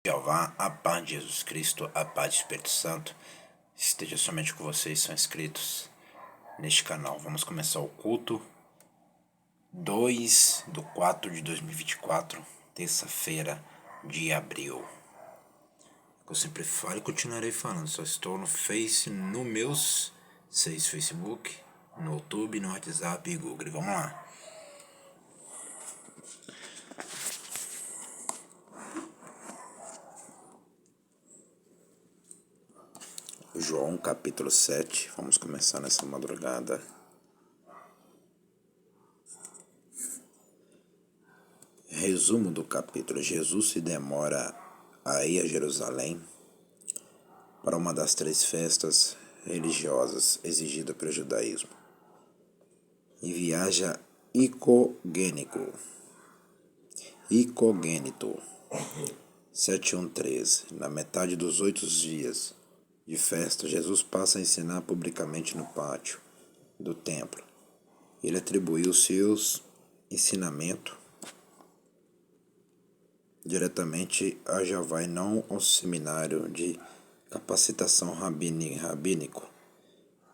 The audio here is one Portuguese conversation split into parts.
Jeová, a paz de Jesus Cristo, a paz do Espírito Santo, esteja somente com vocês, são inscritos neste canal. Vamos começar o culto 2/4/2024, terça-feira de abril. Eu sempre falo e continuarei falando, só estou no Face, no meus 6 Facebook, no YouTube, no WhatsApp e Google. Vamos lá. João capítulo 7, vamos começar nessa madrugada. Resumo do capítulo: Jesus se demora a ir a Jerusalém para uma das 3 festas religiosas exigidas pelo judaísmo e viaja icogênito 7:13. Na metade dos 8 dias de festa, Jesus passa a ensinar publicamente no pátio do templo. Ele atribuiu seus ensinamentos diretamente a Jeová e não ao seminário de capacitação rabínico.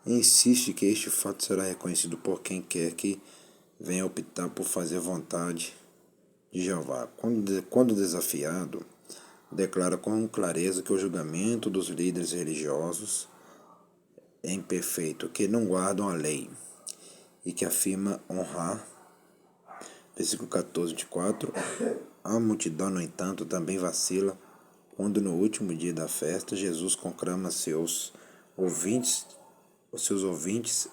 Insiste que este fato será reconhecido por quem quer que venha optar por fazer a vontade de Jeová. Quando desafiado, declara com clareza que o julgamento dos líderes religiosos é imperfeito, que não guardam a lei e que afirma honrar. Versículo 14:4. A multidão, no entanto, também vacila quando no último dia da festa Jesus conclama seus ouvintes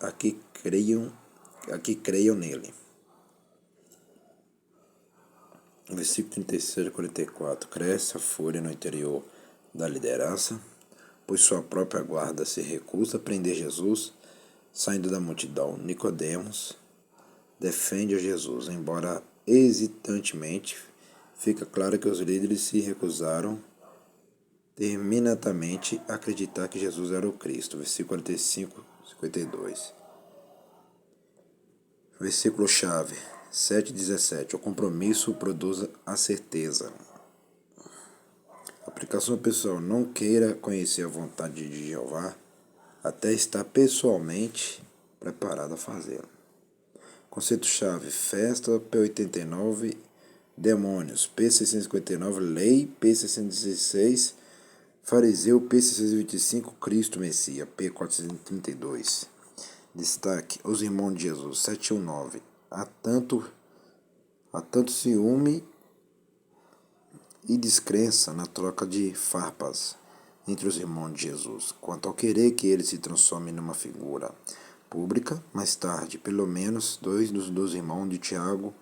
a que creiam nele. Versículo 36-44. Cresce a fúria no interior da liderança, pois sua própria guarda se recusa a prender Jesus. Saindo da multidão, Nicodemos defende a Jesus, embora hesitantemente. Fica claro que os líderes se recusaram terminantemente a acreditar que Jesus era o Cristo. Versículo 45-52. Versículo-chave 7:17. O compromisso produz a certeza. Aplicação pessoal: não queira conhecer a vontade de Jeová até estar pessoalmente preparado a fazê-lo. Conceito-chave: festa P89, demônios P659, lei P616, fariseu P625, Cristo Messias P432. Destaque: os irmãos de Jesus 7:19. Há tanto ciúme e descrença na troca de farpas entre os irmãos de Jesus, quanto ao querer que ele se transforme numa figura pública. Mais tarde, pelo menos dois dos irmãos de Tiago,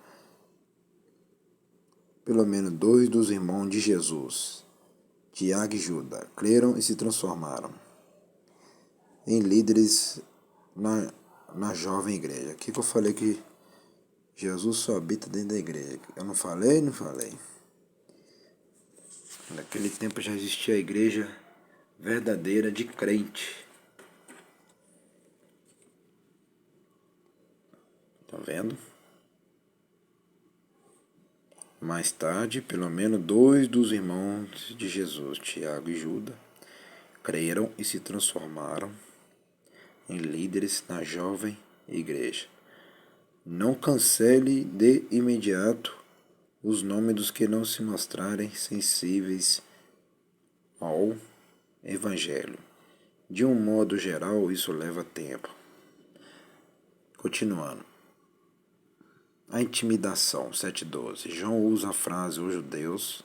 dois dos irmãos de Jesus, Tiago e Judas, creram e se transformaram em líderes na jovem igreja. Aqui que eu falei que Jesus só habita dentro da igreja. Eu não falei? Naquele tempo já existia a igreja verdadeira de crente. Tá vendo? Mais tarde, pelo menos dois dos irmãos de Jesus, Tiago e Judas, creram e se transformaram em líderes na jovem igreja. Não cancele de imediato os nomes dos que não se mostrarem sensíveis ao Evangelho. De um modo geral, isso leva tempo. Continuando. A intimidação, 7:12. João usa a frase "os judeus"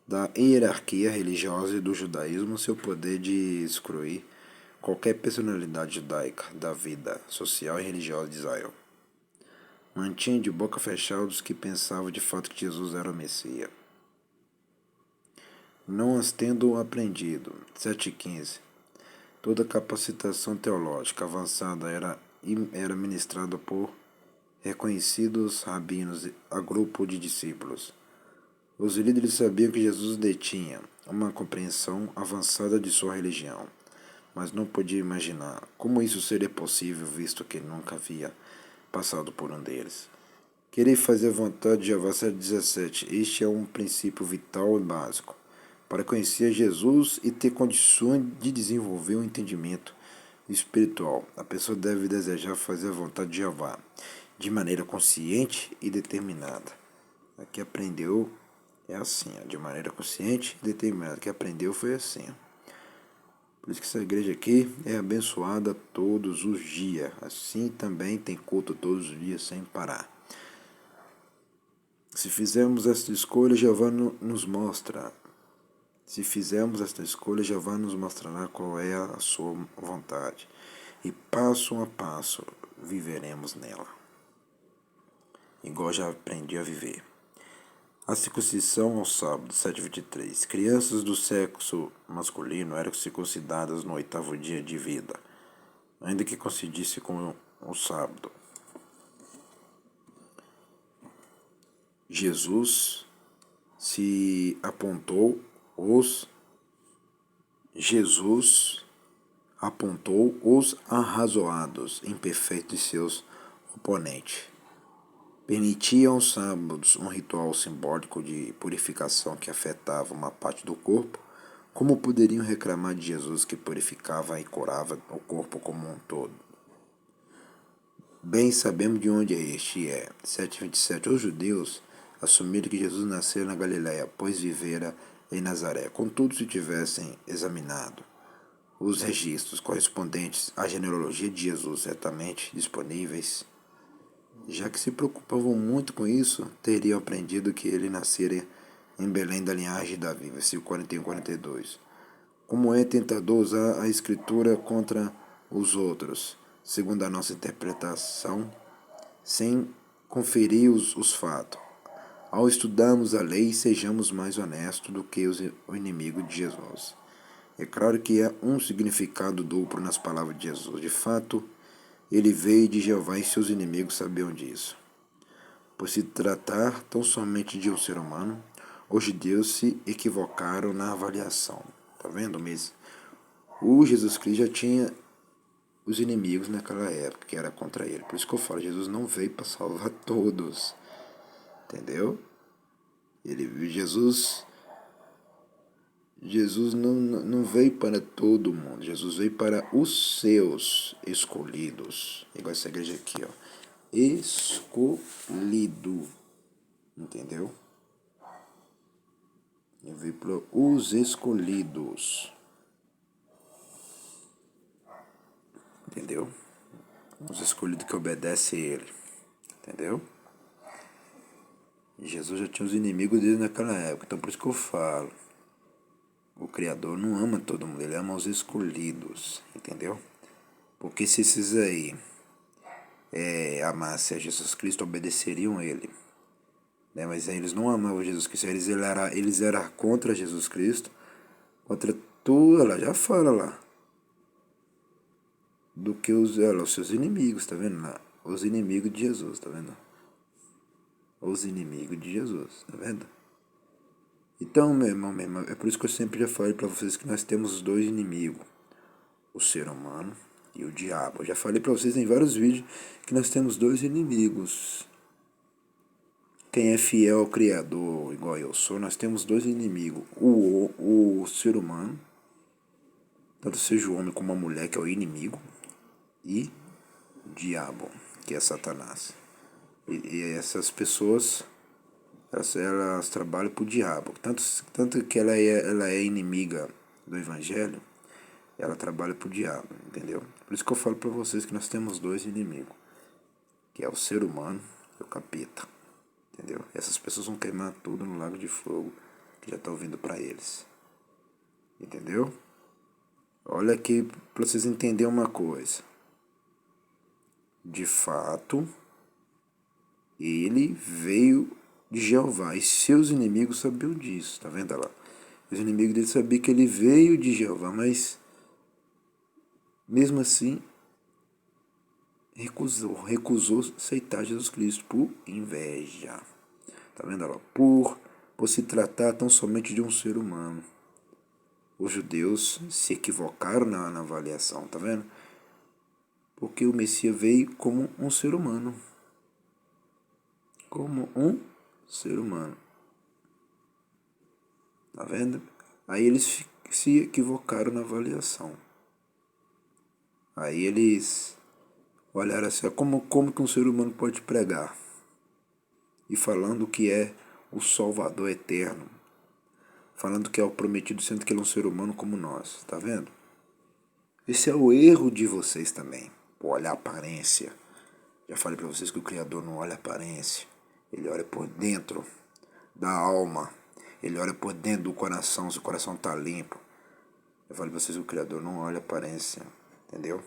da hierarquia religiosa e do judaísmo, seu poder de excluir qualquer personalidade judaica da vida social e religiosa de Israel. Mantinha de boca fechada os que pensavam de fato que Jesus era o Messias. Não as tendo aprendido. 7:15. Toda capacitação teológica avançada era ministrada por reconhecidos rabinos a grupo de discípulos. Os líderes sabiam que Jesus detinha uma compreensão avançada de sua religião, mas não podia imaginar como isso seria possível, visto que nunca havia passado por um deles. Querer fazer a vontade de Jeová, 7:17. Este é um princípio vital e básico. Para conhecer Jesus e ter condições de desenvolver um entendimento espiritual, a pessoa deve desejar fazer a vontade de Jeová de maneira consciente e determinada. Aqui aprendeu é assim, de maneira consciente e determinada. O que aprendeu foi assim. Por isso que essa igreja aqui é abençoada todos os dias. Assim também tem culto todos os dias sem parar. Se fizermos esta escolha, Jeová nos mostra. Se fizermos esta escolha, Jeová nos mostrará qual é a sua vontade. E passo a passo viveremos nela. Igual já aprendi a viver. A circuncisão ao sábado, 7:23. Crianças do sexo masculino eram circuncidadas no 8º dia de vida, ainda que coincidisse com o sábado. Jesus apontou os arrazoados imperfeitos de seus oponentes. Permitiam aos sábados um ritual simbólico de purificação que afetava uma parte do corpo. Como poderiam reclamar de Jesus que purificava e curava o corpo como um todo? Bem sabemos de onde este é. 7:27. Os judeus assumiram que Jesus nasceu na Galiléia, pois vivera em Nazaré. Contudo, se tivessem examinado os registros correspondentes à genealogia de Jesus certamente disponíveis, já que se preocupavam muito com isso, teriam aprendido que ele nascera em Belém da linhagem de Davi, versículo 41 e 42. Como é tentador usar a escritura contra os outros, segundo a nossa interpretação, sem conferir os fatos. Ao estudarmos a lei, sejamos mais honestos do que o inimigo de Jesus. É claro que há um significado duplo nas palavras de Jesus. De fato, ele veio de Jeová e seus inimigos sabiam disso. Por se tratar tão somente de um ser humano, os judeus se equivocaram na avaliação. Tá vendo mesmo? O Jesus Cristo já tinha os inimigos naquela época, que era contra ele. Por isso que eu falo, Jesus não veio para salvar todos. Entendeu? Jesus não veio para todo mundo. Jesus veio para os seus escolhidos. Igual essa igreja aqui, ó. Escolhido. Entendeu? Ele veio para os escolhidos. Entendeu? Os escolhidos que obedecem a ele. Entendeu? E Jesus já tinha os inimigos dele naquela época. Então por isso que eu falo. O Criador não ama todo mundo, ele ama os escolhidos, entendeu? Porque se esses aí amassem a Jesus Cristo, obedeceriam a ele. Né? Mas eles não amavam Jesus Cristo, eles eram contra Jesus Cristo, contra tudo, ela já fala lá. Do que os seus inimigos, tá vendo lá? Os inimigos de Jesus, tá vendo? Os inimigos de Jesus, tá vendo? Então, meu irmão, é por isso que eu sempre já falei para vocês que nós temos dois inimigos. O ser humano e o diabo. Eu já falei para vocês em vários vídeos que nós temos dois inimigos. Quem é fiel ao Criador, igual eu sou, nós temos dois inimigos. O ser humano, tanto seja o homem como a mulher, que é o inimigo, e o diabo, que é Satanás. E essas pessoas, elas trabalham para o diabo. Tanto que ela é inimiga do Evangelho, ela trabalha para o diabo, entendeu? Por isso que eu falo para vocês que nós temos dois inimigos, que é o ser humano e o capeta, entendeu? Essas pessoas vão queimar tudo no lago de fogo que já está vindo para eles, entendeu? Olha aqui para vocês entenderem uma coisa. De fato, ele veio de Jeová e seus inimigos sabiam disso, tá vendo lá? Os inimigos dele sabiam que ele veio de Jeová, mas mesmo assim recusou aceitar Jesus Cristo por inveja. Tá vendo lá? Por se tratar tão somente de um ser humano. Os judeus se equivocaram na avaliação, tá vendo? Porque o Messias veio como um ser humano. Como um ser humano. Tá vendo? Aí eles se equivocaram na avaliação. Aí eles olharam assim, como que um ser humano pode pregar? E falando que é o Salvador eterno. Falando que é o prometido, sendo que ele é um ser humano como nós. Tá vendo? Esse é o erro de vocês também. Por olhar a aparência. Já falei para vocês que o Criador não olha a aparência. Ele olha por dentro da alma. Ele olha por dentro do coração, se o coração está limpo. Eu falei para vocês que o Criador não olha a aparência. Entendeu?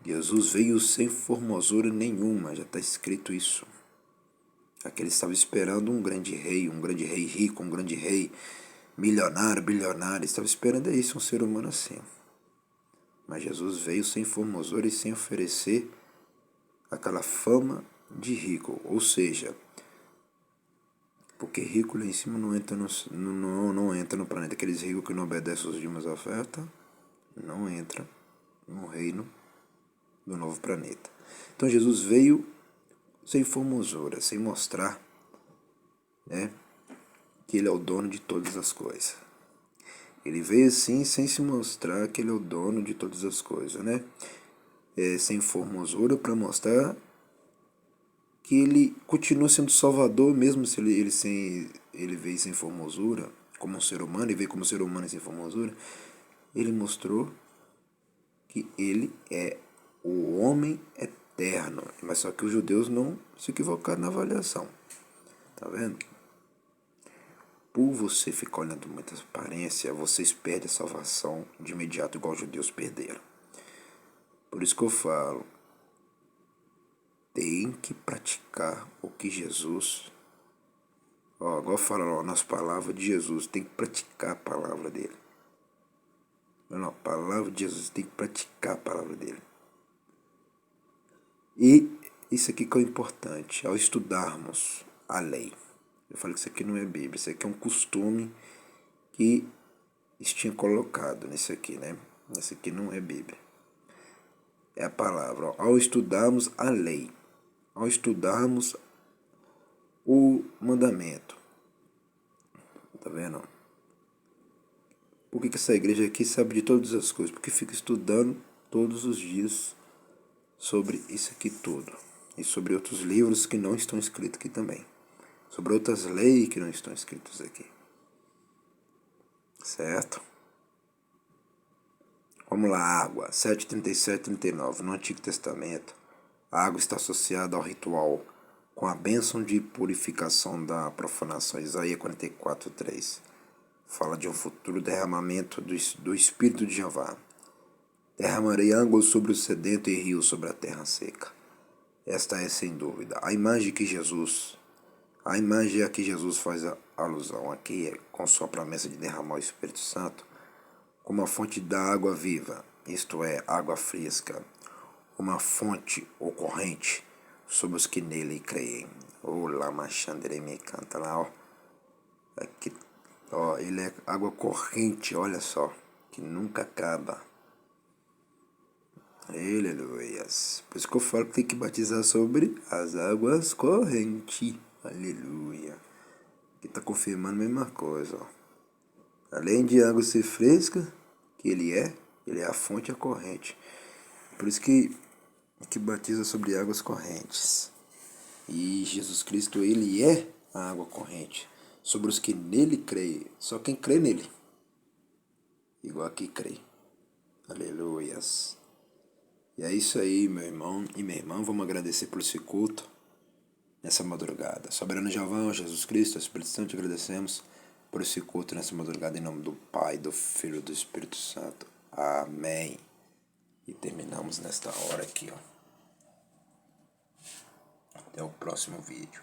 Jesus veio sem formosura nenhuma, já está escrito isso. Aquele estava esperando um grande rei rico, um grande rei milionário, bilionário. Estava esperando isso, um ser humano assim. Mas Jesus veio sem formosura e sem oferecer aquela fama de rico. Ou seja, porque rico lá em cima não entra no planeta. Aqueles ricos que não obedecem os dízimos da oferta, não entra no reino do novo planeta. Então Jesus veio sem formosura, sem mostrar, né, que ele é o dono de todas as coisas. Ele veio assim sem se mostrar que ele é o dono de todas as coisas, né? Sem formosura, para mostrar que ele continua sendo Salvador, mesmo se ele veio sem formosura, como um ser humano, e veio como ser humano sem formosura. Ele mostrou que ele é o homem eterno. Mas só que os judeus não se equivocaram na avaliação. Tá vendo? Por você ficar olhando muita aparência, vocês perdem a salvação de imediato, igual os judeus perderam. Por isso que eu falo, tem que praticar o que Jesus... Agora fala nas palavras de Jesus, tem que praticar a palavra dele. Não, a palavra de Jesus, tem que praticar a palavra dele. E isso aqui que é o importante, ao estudarmos a lei. Eu falei que isso aqui não é Bíblia, isso aqui é um costume que eles tinham colocado nisso aqui, né? Isso aqui não é Bíblia. É a palavra. Ao estudarmos a lei, ao estudarmos o mandamento. Tá vendo? Por que essa igreja aqui sabe de todas as coisas? Porque fica estudando todos os dias sobre isso aqui tudo. E sobre outros livros que não estão escritos aqui também. Sobre outras leis que não estão escritas aqui. Certo? Vamos lá, água. 7:37-39. No Antigo Testamento, a água está associada ao ritual com a bênção de purificação da profanação. Isaías 44:3. Fala de um futuro derramamento do Espírito de Jeová. Derramarei água sobre o sedento e rios sobre a terra seca. Esta é, sem dúvida, a imagem a que Jesus faz alusão aqui, com sua promessa de derramar o Espírito Santo, como a fonte da água viva, isto é, água fresca, uma fonte ou corrente sobre os que nele creem. Lá, machandere me canta lá, ó. Aqui, ó, ele é água corrente, olha só, que nunca acaba. Aleluias. Por isso que eu falo que tem que batizar sobre as águas correntes. Aleluia. Que está confirmando a mesma coisa, ó. Além de água ser fresca, que ele é a fonte e a corrente. Por isso que batiza sobre águas correntes. E Jesus Cristo, ele é a água corrente. Sobre os que nele creem. Só quem crê nele. Igual aqui crê. Aleluias. E é isso aí, meu irmão e minha irmã. Vamos agradecer por esse culto nessa madrugada. Soberano Jeová, Jesus Cristo, Espírito Santo, agradecemos por esse culto nessa madrugada, em nome do Pai, do Filho e do Espírito Santo. Amém. E terminamos nesta hora aqui, ó. Até o próximo vídeo.